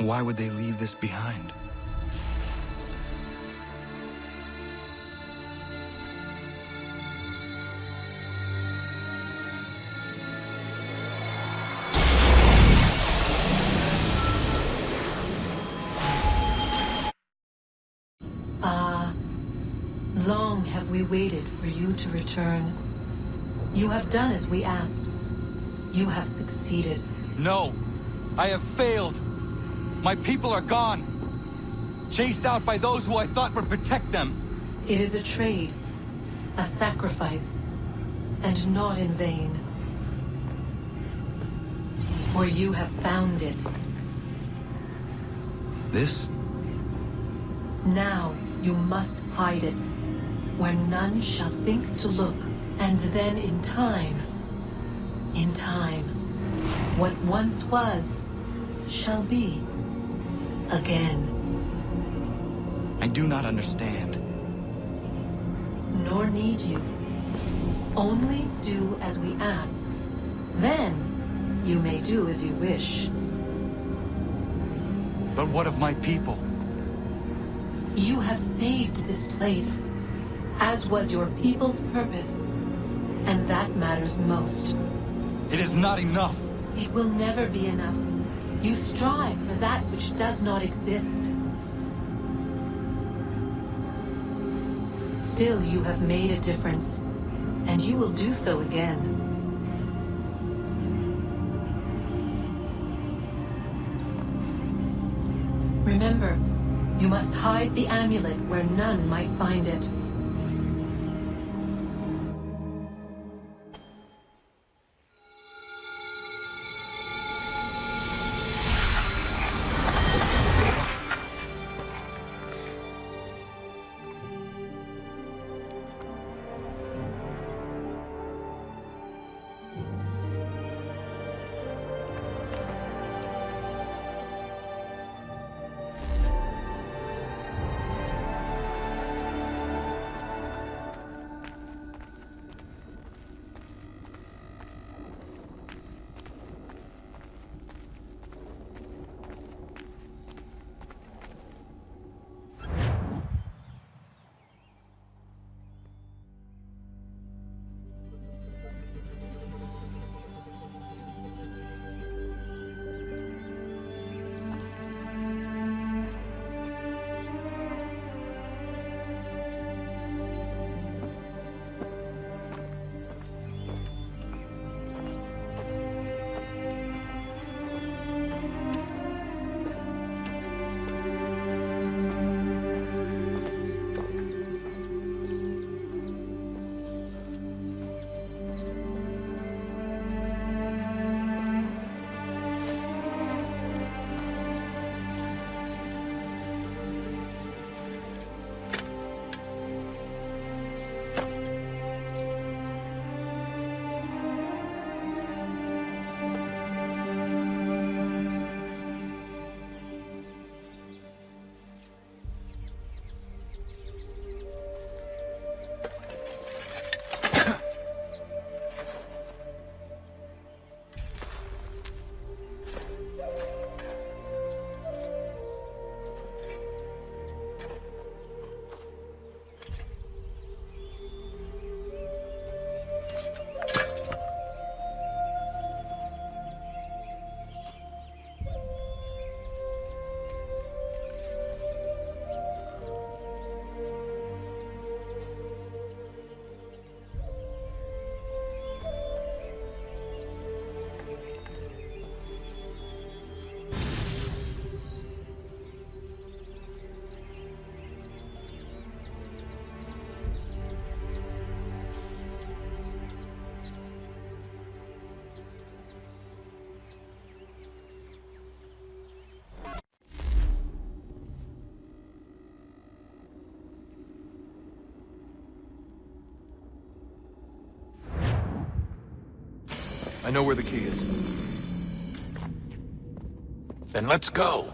Why would they leave this behind? Long have we waited for you to return. You have done as we asked. You have succeeded. No! I have failed! My people are gone! Chased out by those who I thought would protect them! It is a trade, a sacrifice, and not in vain. For you have found it. This? Now you must hide it, where none shall think to look, and then in time, what once was, shall be again. I do not understand. Nor need you. Only do as we ask. Then you may do as you wish. But what of my people? You have saved this place, as was your people's purpose, and that matters most. It is not enough. It will never be enough. You strive for that which does not exist. Still, you have made a difference, and you will do so again. Remember, you must hide the amulet where none might find it. I know where the key is. Then let's go.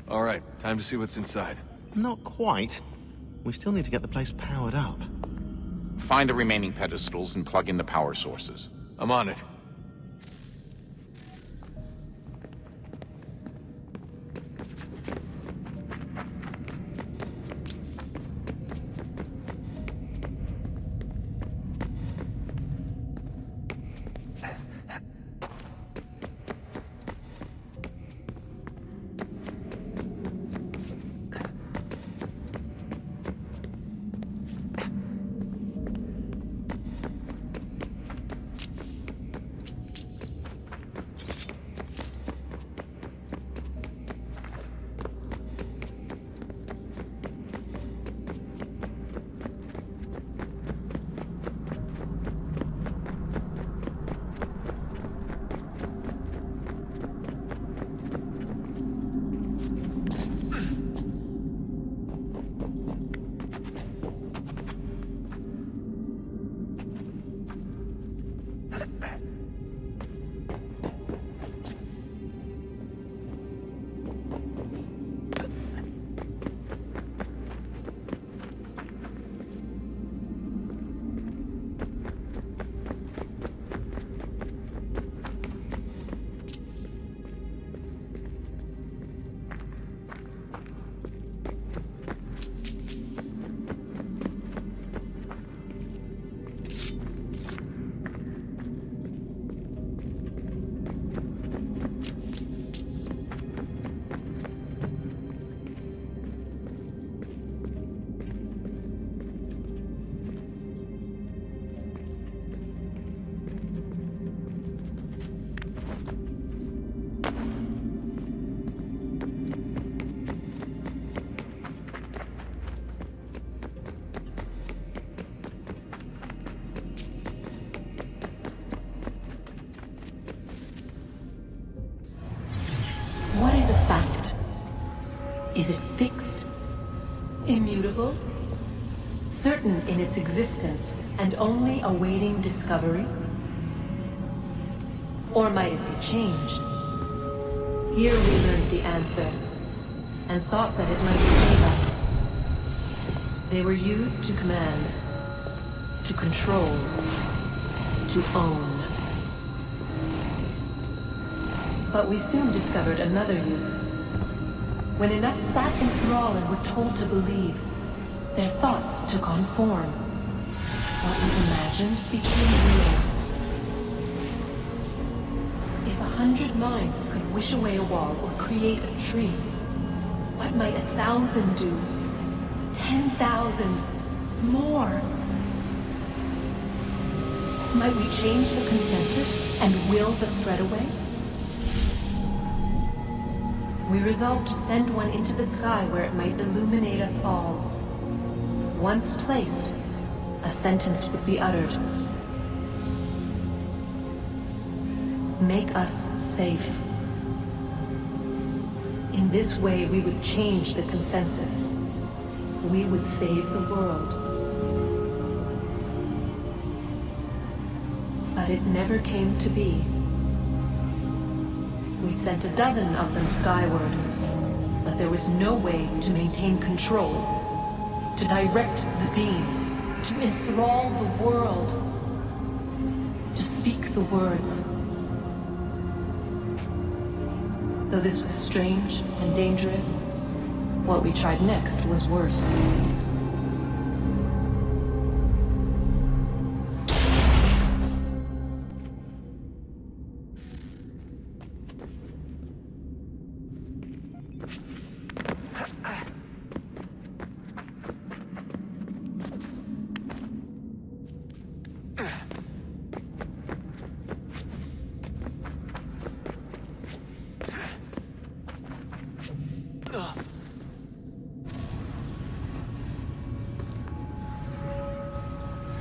All right, time to see what's inside. Not quite. We still need to get the place powered up. Find the remaining pedestals and plug in the power sources. I'm on it. What is a fact? Is it fixed? Immutable? Certain in its existence and only awaiting discovery? Or might it be changed? Here we learned the answer, and thought that it might save us. They were used to command, to control, to own. But we soon discovered another use. When enough sat in thrall and were told to believe, their thoughts took on form. What was imagined became real. If 100 minds could wish away a wall or create a tree, what might 1,000 do? 10,000? More? Might we change the consensus and will the threat away? We resolved to send one into the sky where it might illuminate us all. Once placed, a sentence would be uttered. Make us safe. In this way, we would change the consensus. We would save the world. But it never came to be. We sent a dozen of them skyward, but there was no way to maintain control, to direct the beam, to enthrall the world, to speak the words. Though this was strange and dangerous, what we tried next was worse.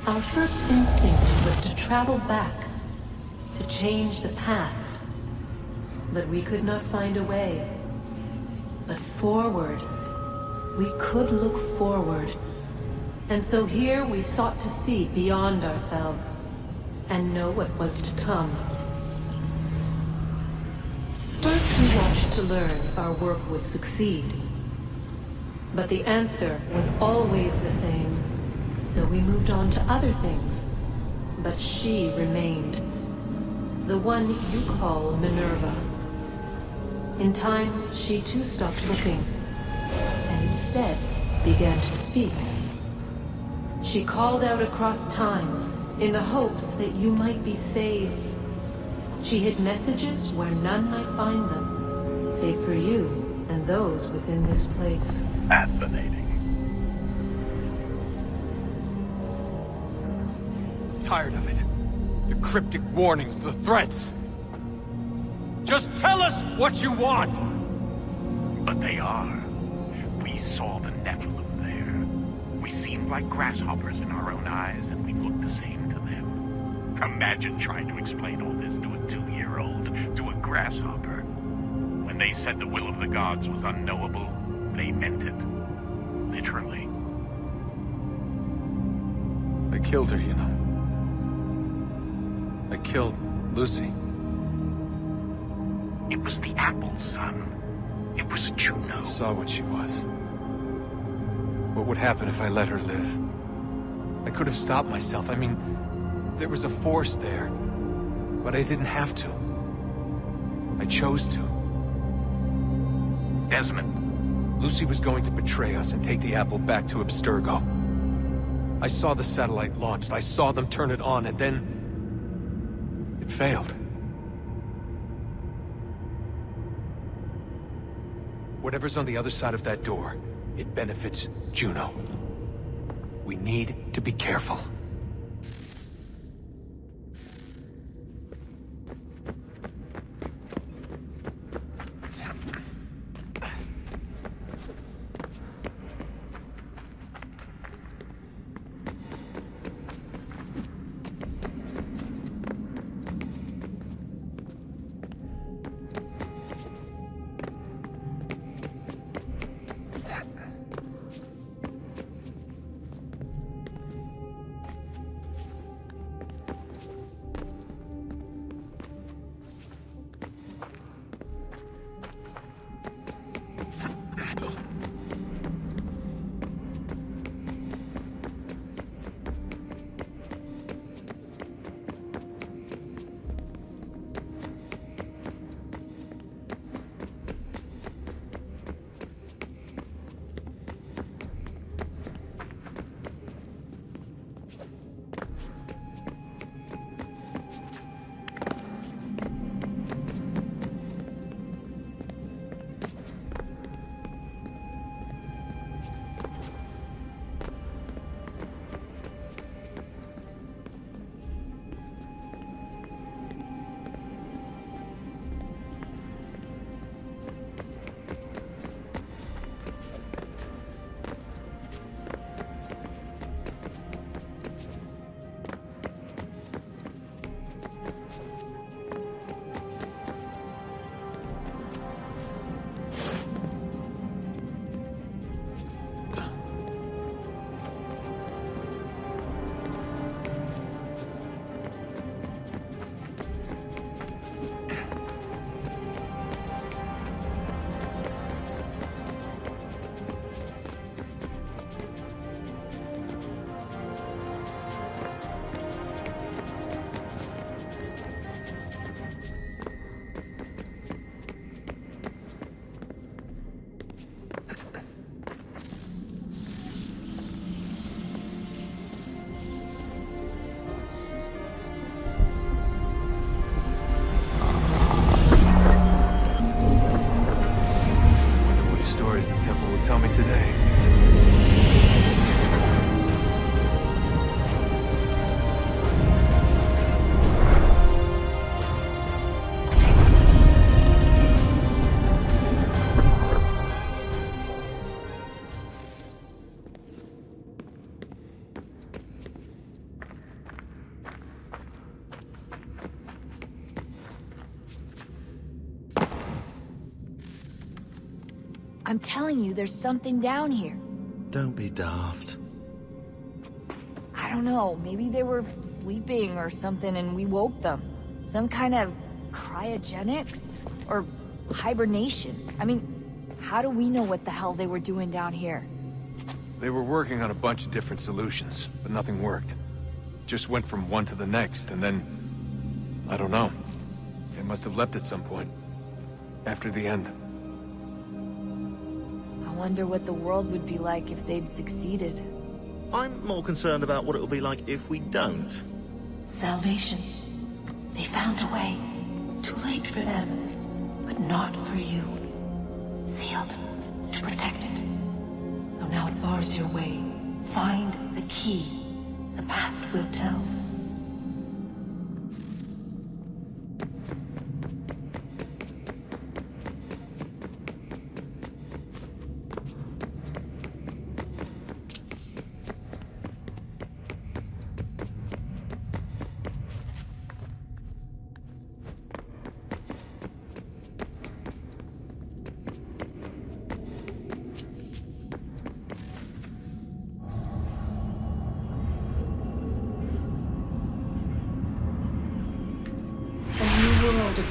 Our first instinct was to travel back, to change the past. But we could not find a way. But forward, we could look forward. And so here we sought to see beyond ourselves, and know what was to come. First we watched to learn if our work would succeed. But the answer was always the same. So we moved on to other things. But she remained. The one you call Minerva. In time, she too stopped looking, and instead began to speak. She called out across time, in the hopes that you might be saved. She hid messages where none might find them, save for you and those within this place. Fascinating. Tired of it. The cryptic warnings, the threats. Just tell us what you want! But they are. We saw the Nephilim there. We seemed like grasshoppers in our own eyes, and we looked the same to them. Imagine trying to explain all this to a 2-year-old, to a grasshopper. When they said the will of the gods was unknowable, they meant it. Literally. I killed her, you know. I killed Lucy. It was the apple, son. It was Juno. I saw what she was. What would happen if I let her live? I could have stopped myself. I mean, there was a force there. But I didn't have to. I chose to. Desmond. Lucy was going to betray us and take the apple back to Abstergo. I saw the satellite launched. I saw them turn it on, and then... it failed. Whatever's on the other side of that door, it benefits Juno. We need to be careful. The temple will tell me today. I'm telling you, there's something down here. Don't be daft. I don't know, maybe they were sleeping or something and we woke them. Some kind of cryogenics? Or hibernation? I mean, how do we know what the hell they were doing down here? They were working on a bunch of different solutions, but nothing worked. Just went from one to the next, and then... I don't know. They must have left at some point. After the end. I wonder what the world would be like if they'd succeeded. I'm more concerned about what it'll be like if we don't. Salvation. They found a way. Too late for them, but not for you. Sealed to protect it. Though now it bars your way. Find the key. The past will tell.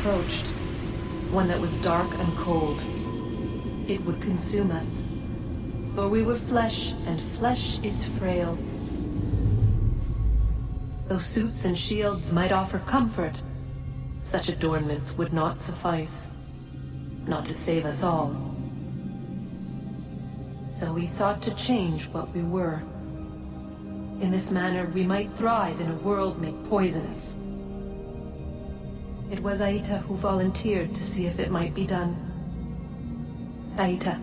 Approached. One that was dark and cold. It would consume us. For we were flesh, and flesh is frail. Though suits and shields might offer comfort, such adornments would not suffice. Not to save us all. So we sought to change what we were. In this manner, we might thrive in a world made poisonous. It was Aita who volunteered to see if it might be done. Aita,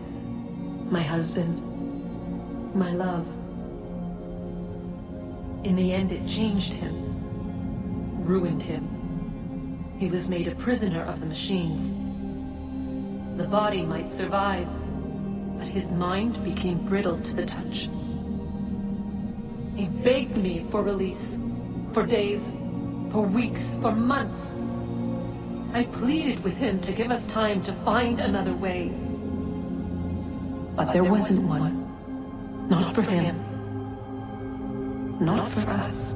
my husband, my love. In the end, it changed him, ruined him. He was made a prisoner of the machines. The body might survive, but his mind became brittle to the touch. He begged me for release, for days, for weeks, for months. I pleaded with him to give us time to find another way. But there wasn't one. Not for him. Not for us.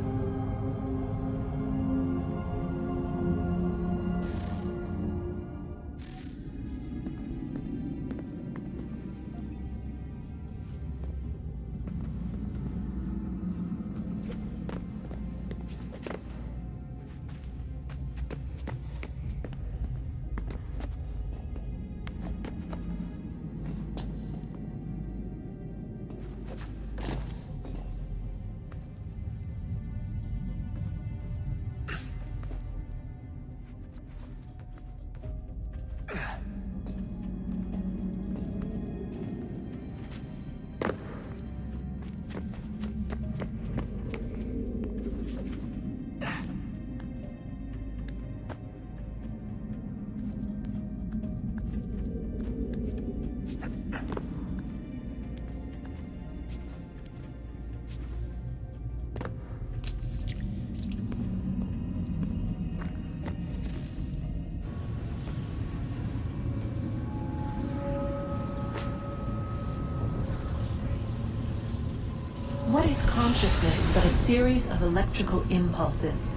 What is consciousness but a series of electrical impulses?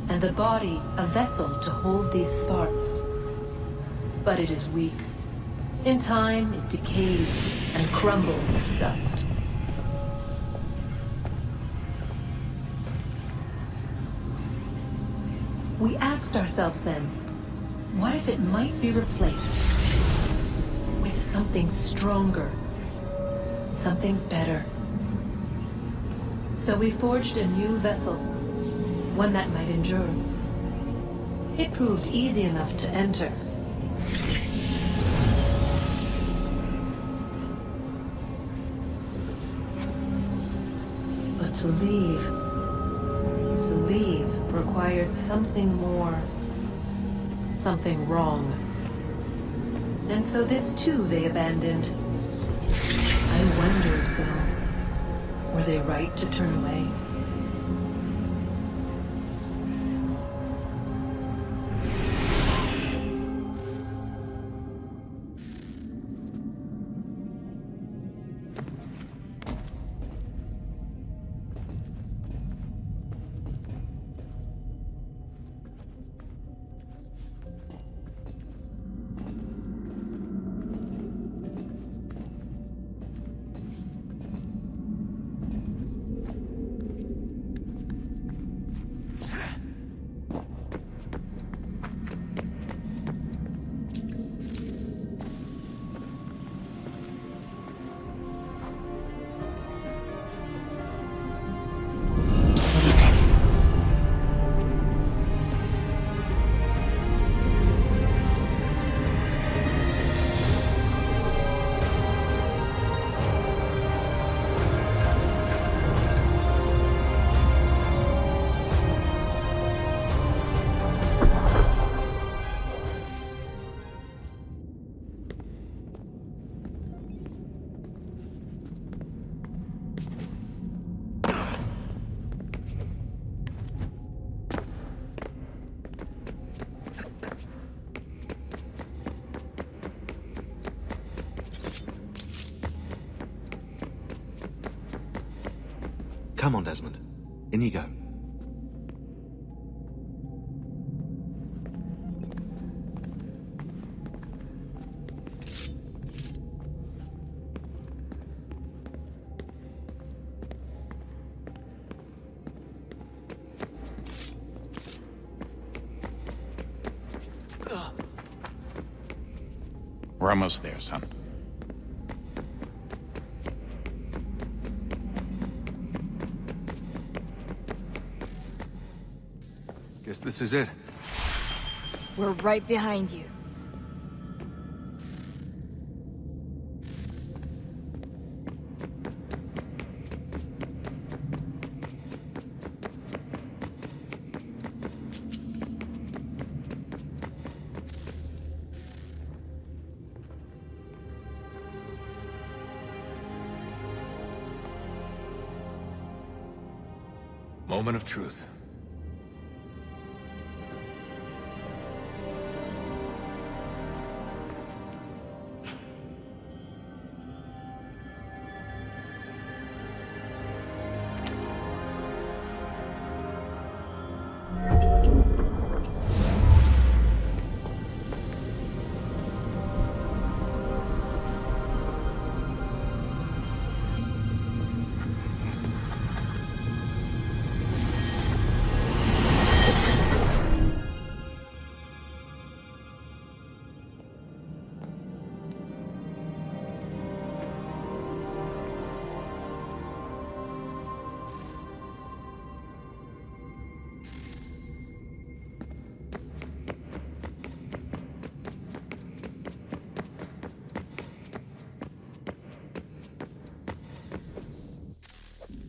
And the body a vessel to hold these sparks. But it is weak. In time, it decays and crumbles to dust. We asked ourselves then, what if it might be replaced with something stronger, something better? So we forged a new vessel, one that might endure. It proved easy enough to enter. But to leave required something more, something wrong. And so this too they abandoned. I wondered, though, were they right to turn away? Come on, Desmond. In you go. We're almost there, son. Guess this is it. We're right behind you. Moment of truth.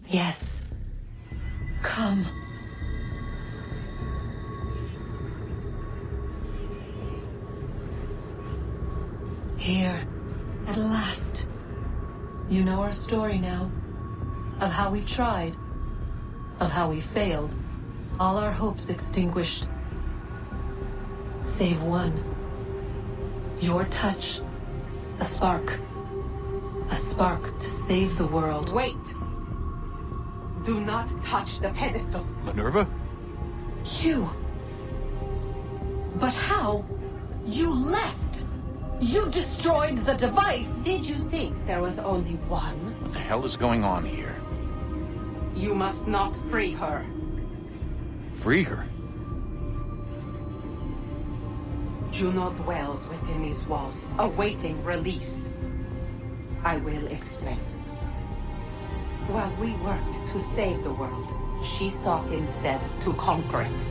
Yes. Come. Here, at last. You know our story now. Of how we tried. Of how we failed. All our hopes extinguished. Save one. Your touch. A spark. A spark to save the world. Wait! Do not touch the pedestal. Minerva? You. But how? You left! You destroyed the device! Did you think there was only one? What the hell is going on here? You must not free her. Free her? Juno dwells within these walls, awaiting release. I will explain. While we worked to save the world, she sought instead to conquer it.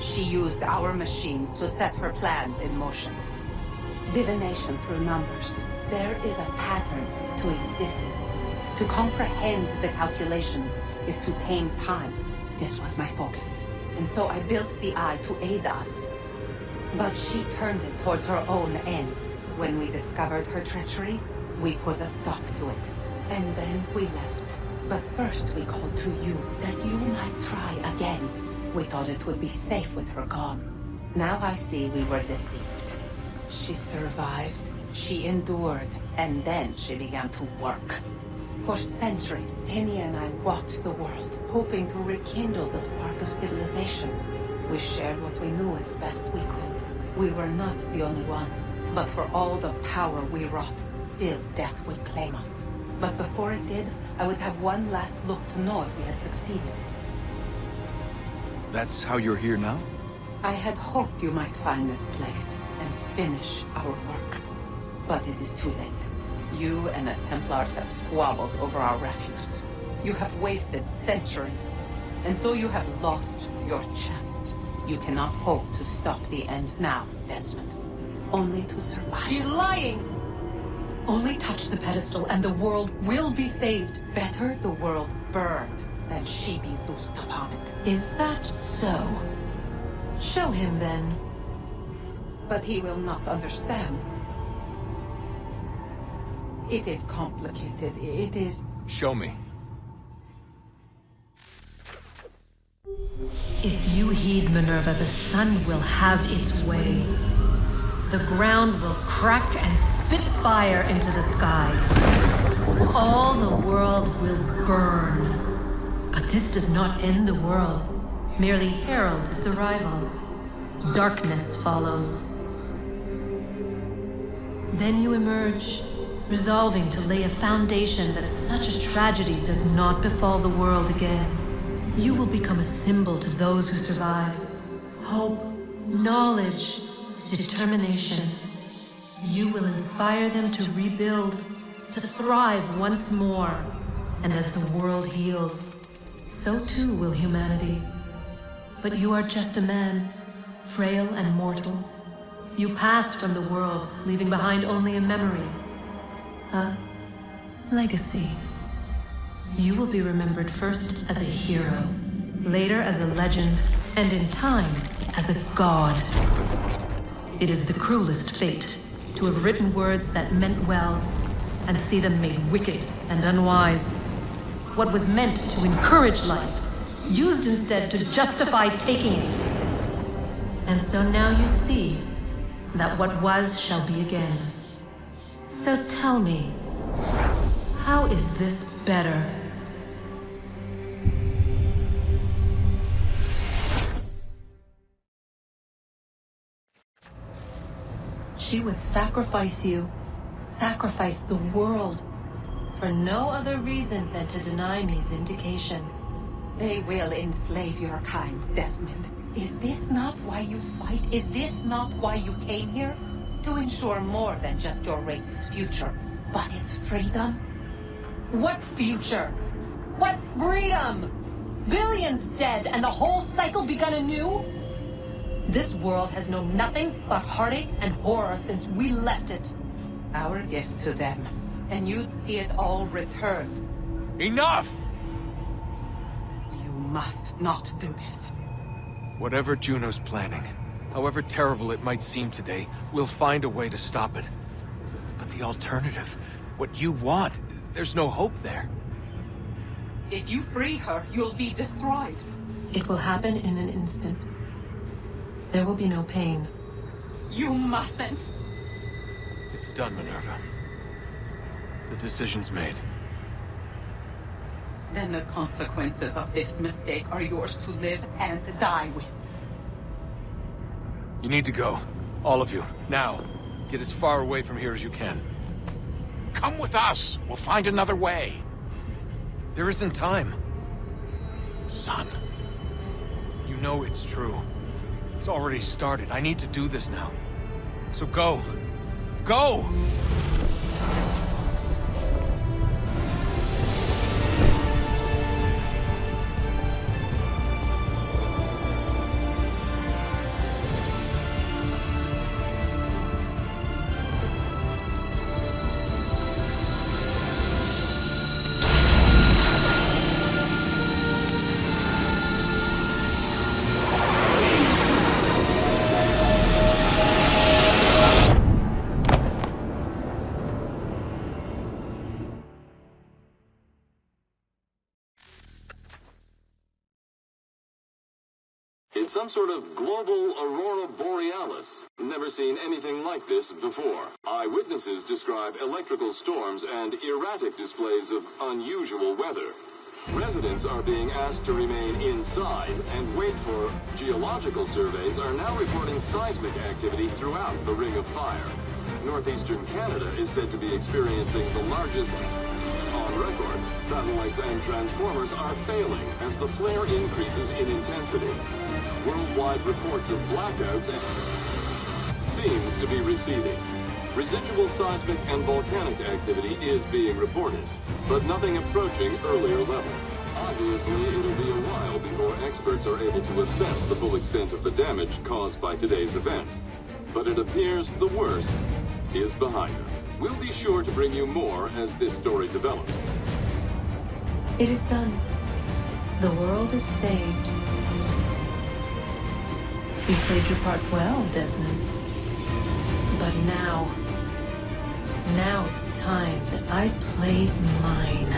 She used our machines to set her plans in motion. Divination through numbers. There is a pattern to existence. To comprehend the calculations is to tame time. This was my focus. And so I built the Eye to aid us. But she turned it towards her own ends. When we discovered her treachery, we put a stop to it. And then we left. But first we called to you, that you might try again. We thought it would be safe with her gone. Now I see we were deceived. She survived, she endured, and then she began to work. For centuries, Tinia and I walked the world, hoping to rekindle the spark of civilization. We shared what we knew as best we could. We were not the only ones, but for all the power we wrought, still death would claim us. But before it did, I would have one last look to know if we had succeeded. That's how you're here now? I had hoped you might find this place and finish our work. But it is too late. You and the Templars have squabbled over our refuse. You have wasted centuries, and so you have lost your chance. You cannot hope to stop the end now, Desmond. Only to survive. She's lying! Only touch the pedestal and the world will be saved. Better the world burn than she be loosed upon it. Is that so? Show him then. But he will not understand. It is complicated. It is... Show me. If you heed Minerva, the sun will have its way. The ground will crack and spit fire into the skies. All the world will burn. But this does not end the world, merely heralds its arrival. Darkness follows. Then you emerge, resolving to lay a foundation that such a tragedy does not befall the world again. You will become a symbol to those who survive. Hope, knowledge, determination. You will inspire them to rebuild, to thrive once more. And as the world heals, so too will humanity. But you are just a man, frail and mortal. You pass from the world, leaving behind only a memory. A legacy. You will be remembered first as a hero, later as a legend, and in time, as a god. It is the cruelest fate, to have written words that meant well, and see them made wicked and unwise. What was meant to encourage life, used instead to justify taking it. And so now you see that what was shall be again. So tell me, how is this better? She would sacrifice you, sacrifice the world, for no other reason than to deny me vindication. They will enslave your kind, Desmond. Is this not why you fight? Is this not why you came here? To ensure more than just your race's future, but its freedom? What future? What freedom? Billions dead and the whole cycle begun anew? This world has known nothing but heartache and horror since we left it. Our gift to them, and you'd see it all returned. Enough! You must not do this. Whatever Juno's planning, however terrible it might seem today, we'll find a way to stop it. But the alternative, what you want, there's no hope there. If you free her, you'll be destroyed. It will happen in an instant. There will be no pain. You mustn't. It's done, Minerva. The decision's made. Then the consequences of this mistake are yours to live and die with. You need to go. All of you. Now. Get as far away from here as you can. Come with us. We'll find another way. There isn't time. Son. You know it's true. It's already started. I need to do this now. So go. Go! It's some sort of global aurora borealis. Never seen anything like this before. Eyewitnesses describe electrical storms and erratic displays of unusual weather. Residents are being asked to remain inside and wait for geological surveys are now reporting seismic activity throughout the Ring of Fire. Northeastern Canada is said to be experiencing the largest on record. Satellites and transformers are failing as the flare increases in intensity. Worldwide reports of blackouts seems to be receding. Residual seismic and volcanic activity is being reported, but nothing approaching earlier levels. Obviously, it'll be a while before experts are able to assess the full extent of the damage caused by today's events. But it appears the worst is behind us. We'll be sure to bring you more as this story develops. It is done. The world is saved. You played your part well, Desmond. But now it's time that I played mine.